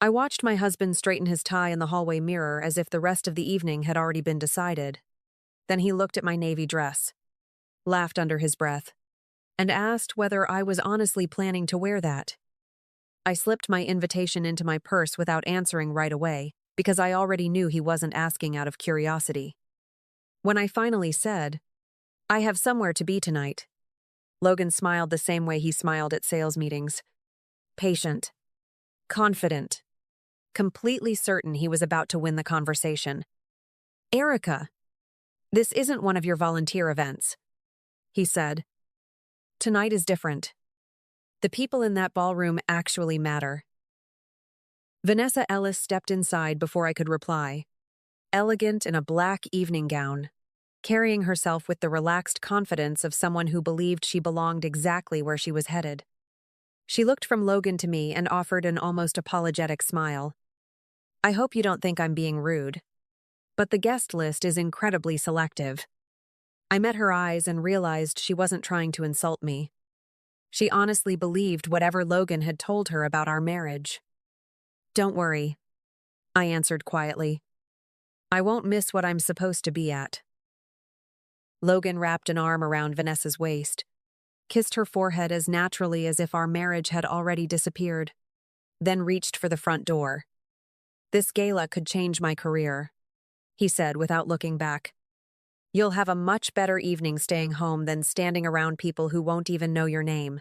I watched my husband straighten his tie in the hallway mirror as if the rest of the evening had already been decided. Then he looked at my navy dress, laughed under his breath, and asked whether I was honestly planning to wear that. I slipped my invitation into my purse without answering right away, because I already knew he wasn't asking out of curiosity. When I finally said, "I have somewhere to be tonight," Logan smiled the same way he smiled at sales meetings. Patient, confident, completely certain he was about to win the conversation. "Erica, this isn't one of your volunteer events," he said. "Tonight is different. The people in that ballroom actually matter." Vanessa Ellis stepped inside before I could reply, elegant in a black evening gown, carrying herself with the relaxed confidence of someone who believed she belonged exactly where she was headed. She looked from Logan to me and offered an almost apologetic smile. "I hope you don't think I'm being rude, but the guest list is incredibly selective." I met her eyes and realized she wasn't trying to insult me. She honestly believed whatever Logan had told her about our marriage. "Don't worry," I answered quietly. "I won't miss what I'm supposed to be at." Logan wrapped an arm around Vanessa's waist, kissed her forehead as naturally as if our marriage had already disappeared, then reached for the front door. "This gala could change my career," he said without looking back. "You'll have a much better evening staying home than standing around people who won't even know your name."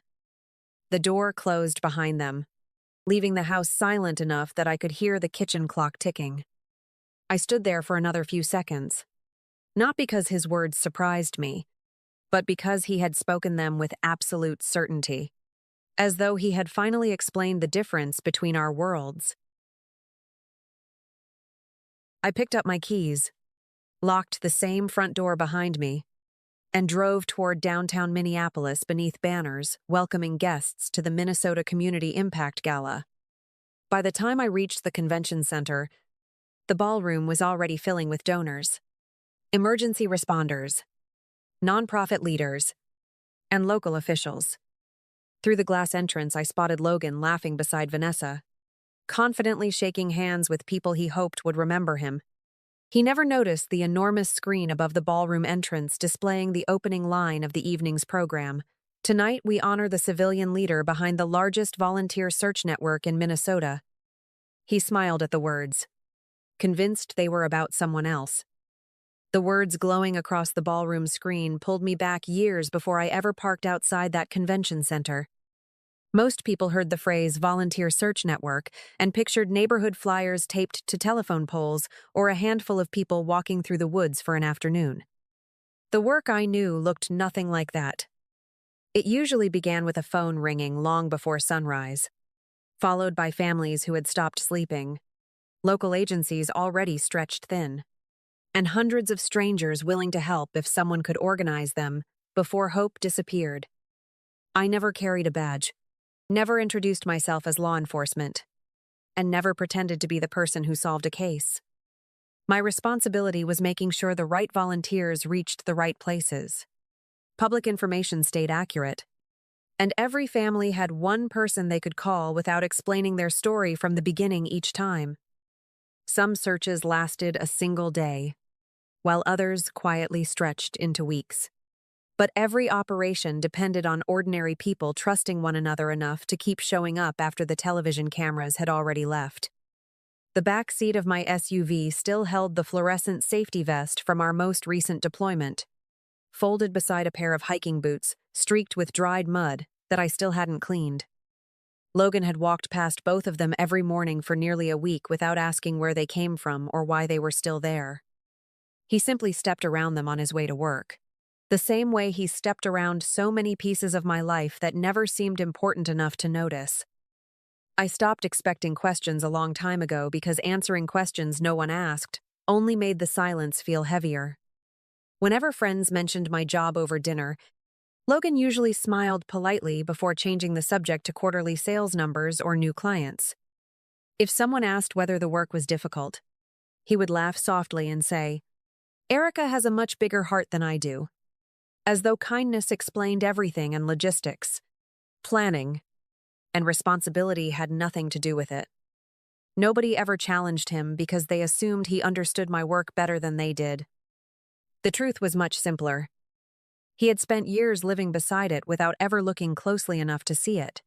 The door closed behind them, leaving the house silent enough that I could hear the kitchen clock ticking. I stood there for another few seconds, not because his words surprised me, but because he had spoken them with absolute certainty, as though he had finally explained the difference between our worlds. I picked up my keys, locked the same front door behind me, and drove toward downtown Minneapolis beneath banners welcoming guests to the Minnesota Community Impact Gala. By the time I reached the convention center, the ballroom was already filling with donors, emergency responders, nonprofit leaders, and local officials. Through the glass entrance, I spotted Logan laughing beside Vanessa, confidently shaking hands with people he hoped would remember him. He never noticed the enormous screen above the ballroom entrance displaying the opening line of the evening's program. "Tonight, we honor the civilian leader behind the largest volunteer search network in Minnesota." He smiled at the words, convinced they were about someone else. The words glowing across the ballroom screen pulled me back years before I ever parked outside that convention center. Most people heard the phrase volunteer search network and pictured neighborhood flyers taped to telephone poles or a handful of people walking through the woods for an afternoon. The work I knew looked nothing like that. It usually began with a phone ringing long before sunrise, followed by families who had stopped sleeping, local agencies already stretched thin, and hundreds of strangers willing to help if someone could organize them before hope disappeared. I never carried a badge, never introduced myself as law enforcement, and never pretended to be the person who solved a case. My responsibility was making sure the right volunteers reached the right places. Public information stayed accurate, and every family had one person they could call without explaining their story from the beginning each time. Some searches lasted a single day, while others quietly stretched into weeks. But every operation depended on ordinary people trusting one another enough to keep showing up after the television cameras had already left. The back seat of my SUV still held the fluorescent safety vest from our most recent deployment, folded beside a pair of hiking boots streaked with dried mud that I still hadn't cleaned. Logan had walked past both of them every morning for nearly a week without asking where they came from or why they were still there. He simply stepped around them on his way to work, the same way he stepped around so many pieces of my life that never seemed important enough to notice. I stopped expecting questions a long time ago because answering questions no one asked only made the silence feel heavier. Whenever friends mentioned my job over dinner, Logan usually smiled politely before changing the subject to quarterly sales numbers or new clients. If someone asked whether the work was difficult, he would laugh softly and say, "Erica has a much bigger heart than I do," as though kindness explained everything and logistics, planning, and responsibility had nothing to do with it. Nobody ever challenged him because they assumed he understood my work better than they did. The truth was much simpler. He had spent years living beside it without ever looking closely enough to see it.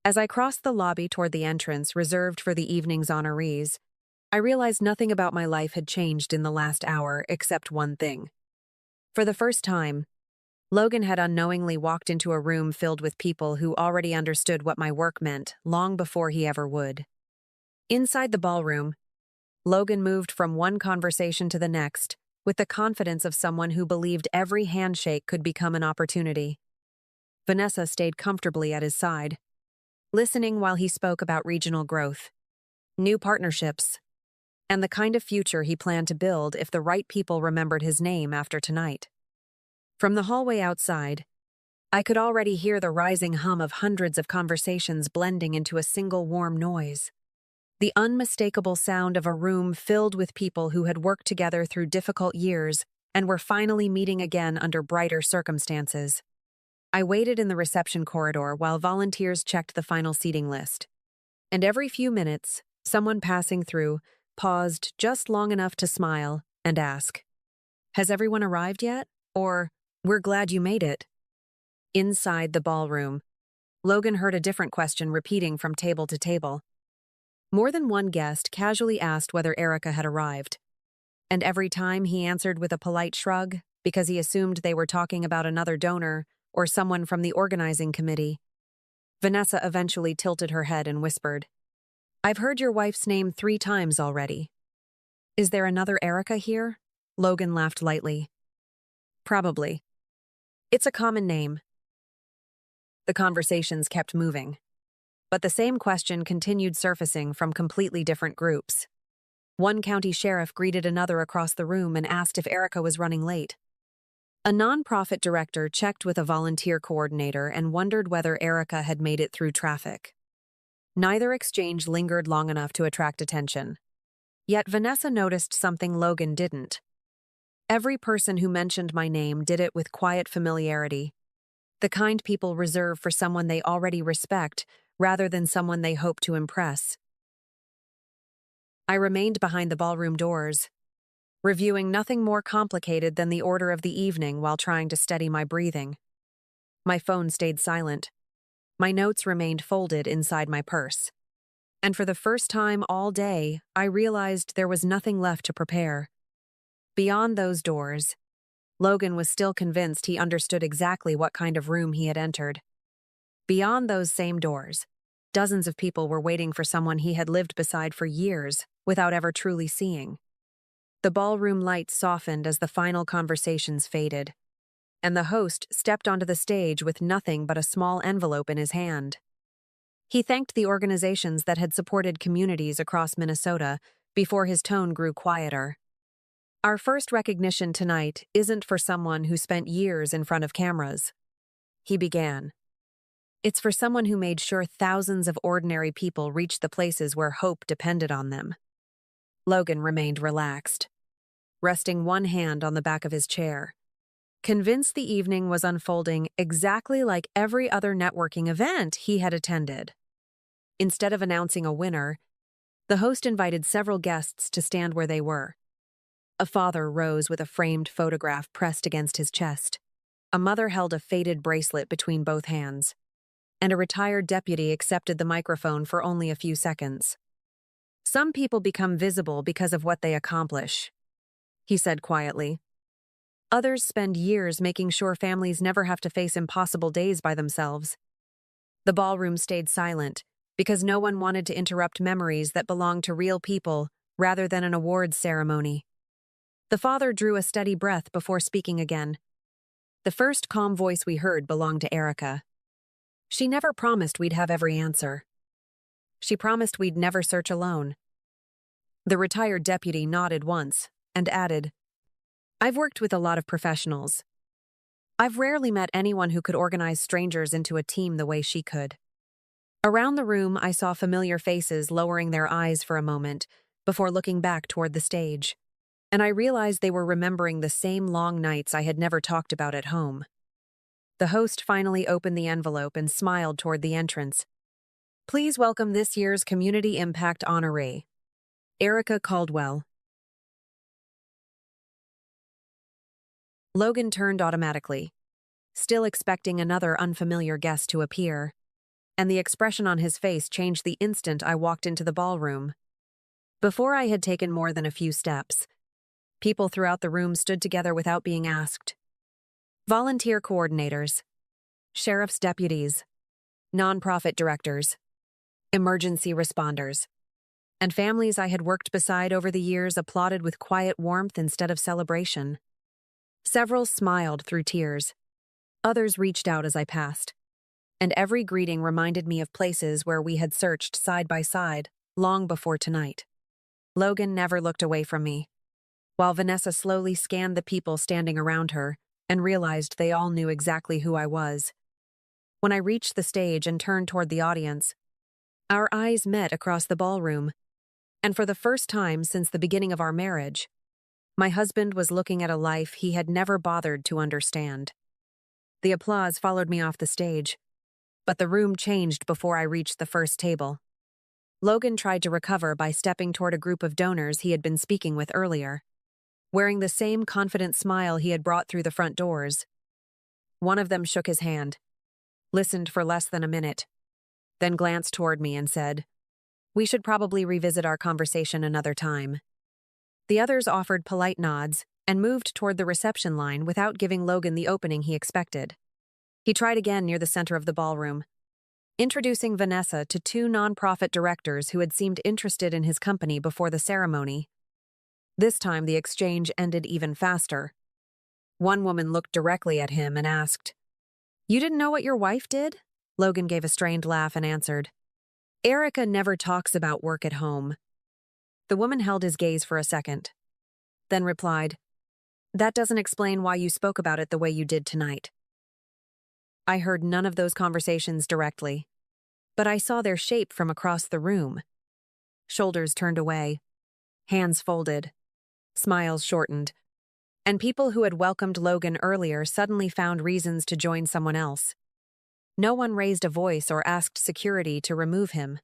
As I crossed the lobby toward the entrance reserved for the evening's honorees, I realized nothing about my life had changed in the last hour except one thing. For the first time, Logan had unknowingly walked into a room filled with people who already understood what my work meant long before he ever would. Inside the ballroom, Logan moved from one conversation to the next with the confidence of someone who believed every handshake could become an opportunity. Vanessa stayed comfortably at his side, listening while he spoke about regional growth, new partnerships, and the kind of future he planned to build if the right people remembered his name after tonight. From the hallway outside, I could already hear the rising hum of hundreds of conversations blending into a single warm noise. The unmistakable sound of a room filled with people who had worked together through difficult years and were finally meeting again under brighter circumstances. I waited in the reception corridor while volunteers checked the final seating list. And every few minutes, someone passing through paused just long enough to smile and ask, "Has everyone arrived yet?" Or, "We're glad you made it." Inside the ballroom, Logan heard a different question repeating from table to table. More than one guest casually asked whether Erica had arrived. And every time he answered with a polite shrug because he assumed they were talking about another donor or someone from the organizing committee. Vanessa eventually tilted her head and whispered, "I've heard your wife's name 3 times already." "Is there another Erica here?" Logan laughed lightly. "Probably. It's a common name." The conversations kept moving, but the same question continued surfacing from completely different groups. One county sheriff greeted another across the room and asked if Erica was running late. A nonprofit director checked with a volunteer coordinator and wondered whether Erica had made it through traffic. Neither exchange lingered long enough to attract attention. Yet Vanessa noticed something Logan didn't. Every person who mentioned my name did it with quiet familiarity, the kind people reserve for someone they already respect rather than someone they hope to impress. I remained behind the ballroom doors, reviewing nothing more complicated than the order of the evening while trying to steady my breathing. My phone stayed silent. My notes remained folded inside my purse. And for the first time all day, I realized there was nothing left to prepare. Beyond those doors, Logan was still convinced he understood exactly what kind of room he had entered. Beyond those same doors, dozens of people were waiting for someone he had lived beside for years without ever truly seeing. The ballroom lights softened as the final conversations faded, and the host stepped onto the stage with nothing but a small envelope in his hand. He thanked the organizations that had supported communities across Minnesota before his tone grew quieter. "Our first recognition tonight isn't for someone who spent years in front of cameras," he began. "It's for someone who made sure thousands of ordinary people reached the places where hope depended on them." Logan remained relaxed, resting one hand on the back of his chair, convinced the evening was unfolding exactly like every other networking event he had attended. Instead of announcing a winner, the host invited several guests to stand where they were. A father rose with a framed photograph pressed against his chest. A mother held a faded bracelet between both hands, and a retired deputy accepted the microphone for only a few seconds. "Some people become visible because of what they accomplish," he said quietly. "Others spend years making sure families never have to face impossible days by themselves." The ballroom stayed silent because no one wanted to interrupt memories that belonged to real people rather than an awards ceremony. The father drew a steady breath before speaking again. The first calm voice we heard belonged to Erica. "She never promised we'd have every answer. She promised we'd never search alone." The retired deputy nodded once and added, "I've worked with a lot of professionals. I've rarely met anyone who could organize strangers into a team the way she could." Around the room, I saw familiar faces lowering their eyes for a moment before looking back toward the stage, and I realized they were remembering the same long nights I had never talked about at home. The host finally opened the envelope and smiled toward the entrance. Please welcome this year's Community Impact honoree, Erica Caldwell. Logan turned automatically, still expecting another unfamiliar guest to appear, and the expression on his face changed the instant I walked into the ballroom. Before I had taken more than a few steps, people throughout the room stood together without being asked. Volunteer coordinators, sheriff's deputies, nonprofit directors, emergency responders, and families I had worked beside over the years applauded with quiet warmth instead of celebration. Several smiled through tears. Others reached out as I passed, and every greeting reminded me of places where we had searched side by side long before tonight. Logan never looked away from me, while Vanessa slowly scanned the people standing around her and realized they all knew exactly who I was. When I reached the stage and turned toward the audience, our eyes met across the ballroom, and for the first time since the beginning of our marriage, my husband was looking at a life he had never bothered to understand. The applause followed me off the stage, but the room changed before I reached the first table. Logan tried to recover by stepping toward a group of donors he had been speaking with earlier, wearing the same confident smile he had brought through the front doors. One of them shook his hand, listened for less than a minute, then glanced toward me and said, "We should probably revisit our conversation another time." The others offered polite nods and moved toward the reception line without giving Logan the opening he expected. He tried again near the center of the ballroom, introducing Vanessa to two nonprofit directors who had seemed interested in his company before the ceremony. This time the exchange ended even faster. One woman looked directly at him and asked, "You didn't know what your wife did?" Logan gave a strained laugh and answered, "Erica never talks about work at home." The woman held his gaze for a second, then replied, "That doesn't explain why you spoke about it the way you did tonight." I heard none of those conversations directly, but I saw their shape from across the room. Shoulders turned away, hands folded, smiles shortened, and people who had welcomed Logan earlier suddenly found reasons to join someone else. No one raised a voice or asked security to remove him.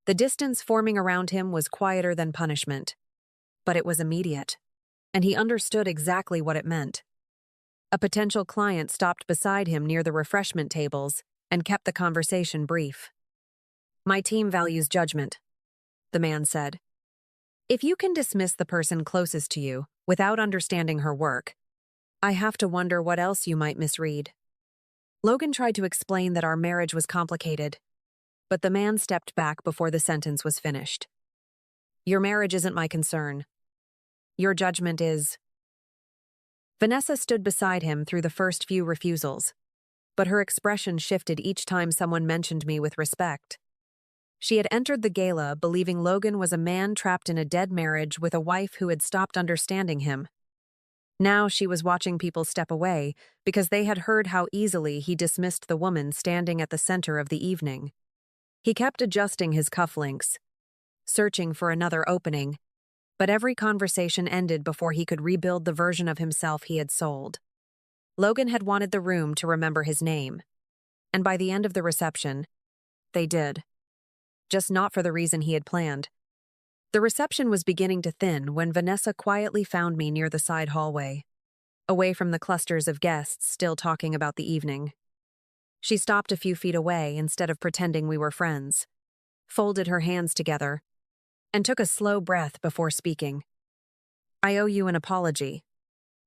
The distance forming around him was quieter than punishment, but it was immediate, and he understood exactly what it meant. A potential client stopped beside him near the refreshment tables and kept the conversation brief. "My team values judgment," the man said. "If you can dismiss the person closest to you without understanding her work, I have to wonder what else you might misread." Logan tried to explain that our marriage was complicated, but the man stepped back before the sentence was finished. "Your marriage isn't my concern. Your judgment is." Vanessa stood beside him through the first few refusals, but her expression shifted each time someone mentioned me with respect. She had entered the gala believing Logan was a man trapped in a dead marriage with a wife who had stopped understanding him. Now she was watching people step away because they had heard how easily he dismissed the woman standing at the center of the evening. He kept adjusting his cufflinks, searching for another opening, but every conversation ended before he could rebuild the version of himself he had sold. Logan had wanted the room to remember his name, and by the end of the reception, they did. Just not for the reason he had planned. The reception was beginning to thin when Vanessa quietly found me near the side hallway, away from the clusters of guests still talking about the evening. She stopped a few feet away instead of pretending we were friends, folded her hands together, and took a slow breath before speaking. "I owe you an apology,"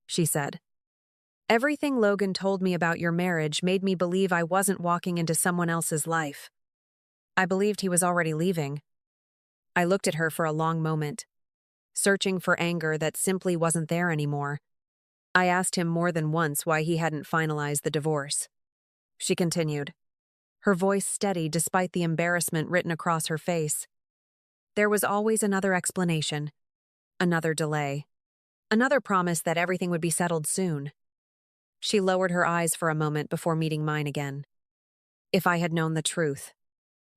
she said. "Everything Logan told me about your marriage made me believe I wasn't walking into someone else's life. I believed he was already leaving." I looked at her for a long moment, searching for anger that simply wasn't there anymore. I asked him more than once why he hadn't finalized the divorce. She continued, her voice steady despite the embarrassment written across her face. "There was always another explanation, another delay, another promise that everything would be settled soon." She lowered her eyes for a moment before meeting mine again. "If I had known the truth,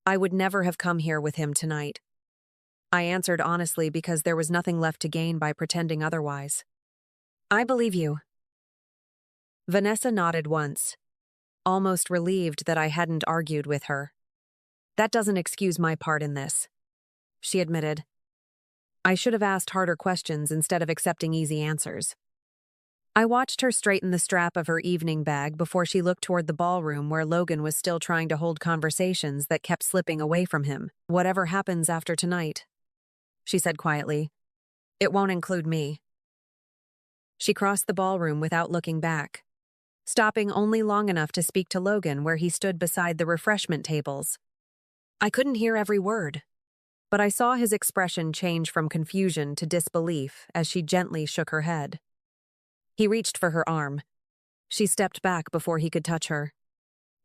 I would never have come here with him tonight." I answered honestly because there was nothing left to gain by pretending otherwise. "I believe you." Vanessa nodded once, almost relieved that I hadn't argued with her. That doesn't excuse my part in this, she admitted. I should have asked harder questions instead of accepting easy answers. I watched her straighten the strap of her evening bag before she looked toward the ballroom where Logan was still trying to hold conversations that kept slipping away from him. Whatever happens after tonight, she said quietly, it won't include me. She crossed the ballroom without looking back, stopping only long enough to speak to Logan where he stood beside the refreshment tables. I couldn't hear every word, but I saw his expression change from confusion to disbelief as she gently shook her head. He reached for her arm. She stepped back before he could touch her.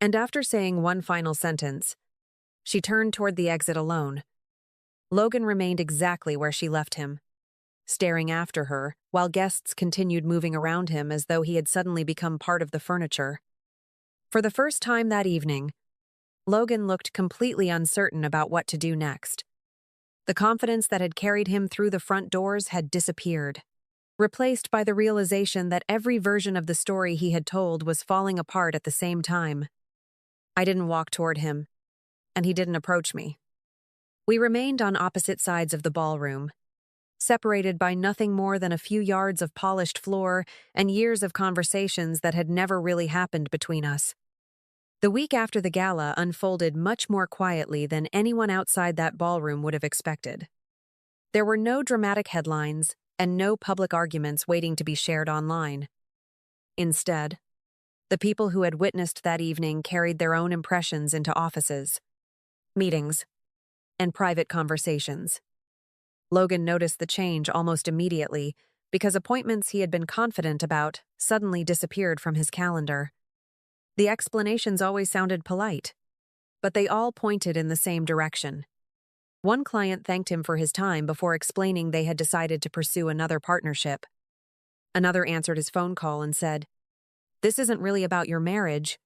And after saying one final sentence, she turned toward the exit alone. Logan remained exactly where she left him, staring after her while guests continued moving around him as though he had suddenly become part of the furniture. For the first time that evening, Logan looked completely uncertain about what to do next. The confidence that had carried him through the front doors had disappeared, replaced by the realization that every version of the story he had told was falling apart at the same time. I didn't walk toward him, and he didn't approach me. We remained on opposite sides of the ballroom, separated by nothing more than a few yards of polished floor and years of conversations that had never really happened between us. The week after the gala unfolded much more quietly than anyone outside that ballroom would have expected. There were no dramatic headlines and no public arguments waiting to be shared online. Instead, the people who had witnessed that evening carried their own impressions into offices, meetings, and private conversations. Logan noticed the change almost immediately because appointments he had been confident about suddenly disappeared from his calendar. The explanations always sounded polite, but they all pointed in the same direction. One client thanked him for his time before explaining they had decided to pursue another partnership. Another answered his phone call and said, "This isn't really about your marriage.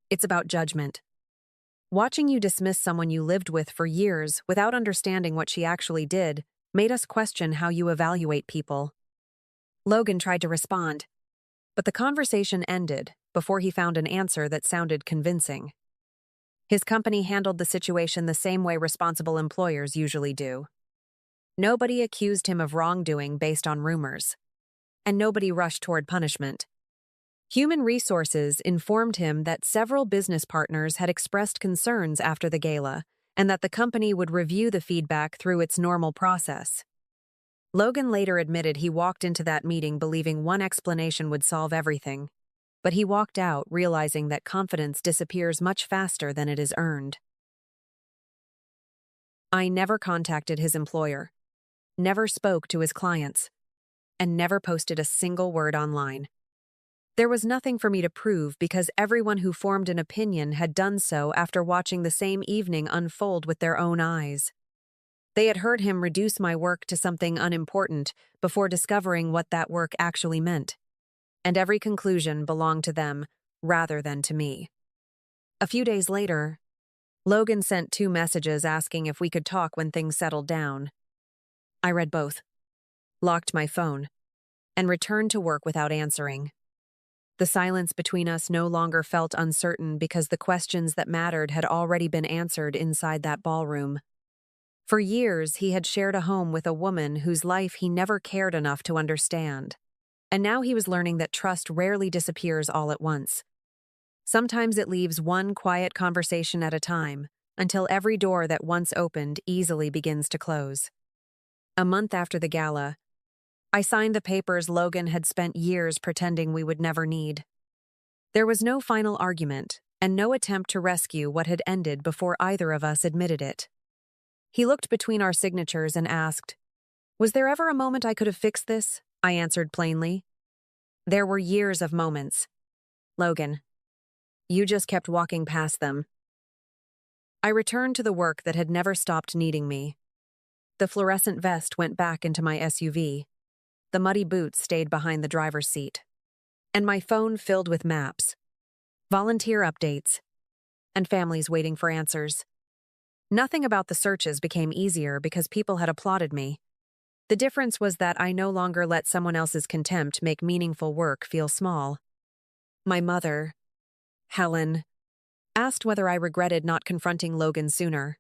It's about judgment. Watching you dismiss someone you lived with for years without understanding what she actually did made us question how you evaluate people." Logan tried to respond, but the conversation ended before he found an answer that sounded convincing. His company handled the situation the same way responsible employers usually do. Nobody accused him of wrongdoing based on rumors, and nobody rushed toward punishment. Human Resources informed him that several business partners had expressed concerns after the gala, and that the company would review the feedback through its normal process. Logan later admitted he walked into that meeting believing one explanation would solve everything, but he walked out realizing that confidence disappears much faster than it is earned. I never contacted his employer, never spoke to his clients, and never posted a single word online. There was nothing for me to prove because everyone who formed an opinion had done so after watching the same evening unfold with their own eyes. They had heard him reduce my work to something unimportant before discovering what that work actually meant. And every conclusion belonged to them rather than to me. A few days later, Logan sent 2 messages asking if we could talk when things settled down. I read both, locked my phone, and returned to work without answering. The silence between us no longer felt uncertain because the questions that mattered had already been answered inside that ballroom. For years, he had shared a home with a woman whose life he never cared enough to understand. And now he was learning that trust rarely disappears all at once. Sometimes it leaves one quiet conversation at a time, until every door that once opened easily begins to close. A month after the gala, I signed the papers Logan had spent years pretending we would never need. There was no final argument, and no attempt to rescue what had ended before either of us admitted it. He looked between our signatures and asked, "Was there ever a moment I could have fixed this?" I answered plainly. "There were years of moments, Logan. You just kept walking past them." I returned to the work that had never stopped needing me. The fluorescent vest went back into my SUV. The muddy boots stayed behind the driver's seat. And my phone filled with maps, volunteer updates, and families waiting for answers. Nothing about the searches became easier because people had applauded me. The difference was that I no longer let someone else's contempt make meaningful work feel small. My mother, Helen, Asked whether I regretted not confronting Logan sooner.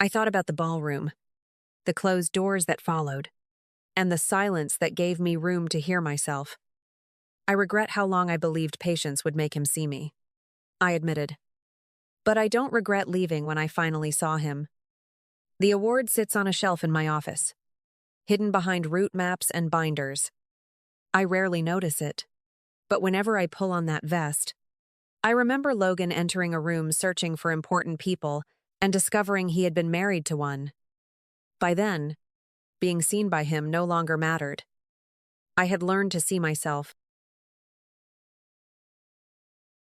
I thought about the ballroom, the closed doors that followed, and the silence that gave me room to hear myself. I regret how long I believed patience would make him see me, I admitted. But I don't regret leaving when I finally saw him. The award sits on a shelf in my office, hidden behind route maps and binders. I rarely notice it, but whenever I pull on that vest, I remember Logan entering a room searching for important people and discovering he had been married to one. By then, being seen by him no longer mattered. I had learned to see myself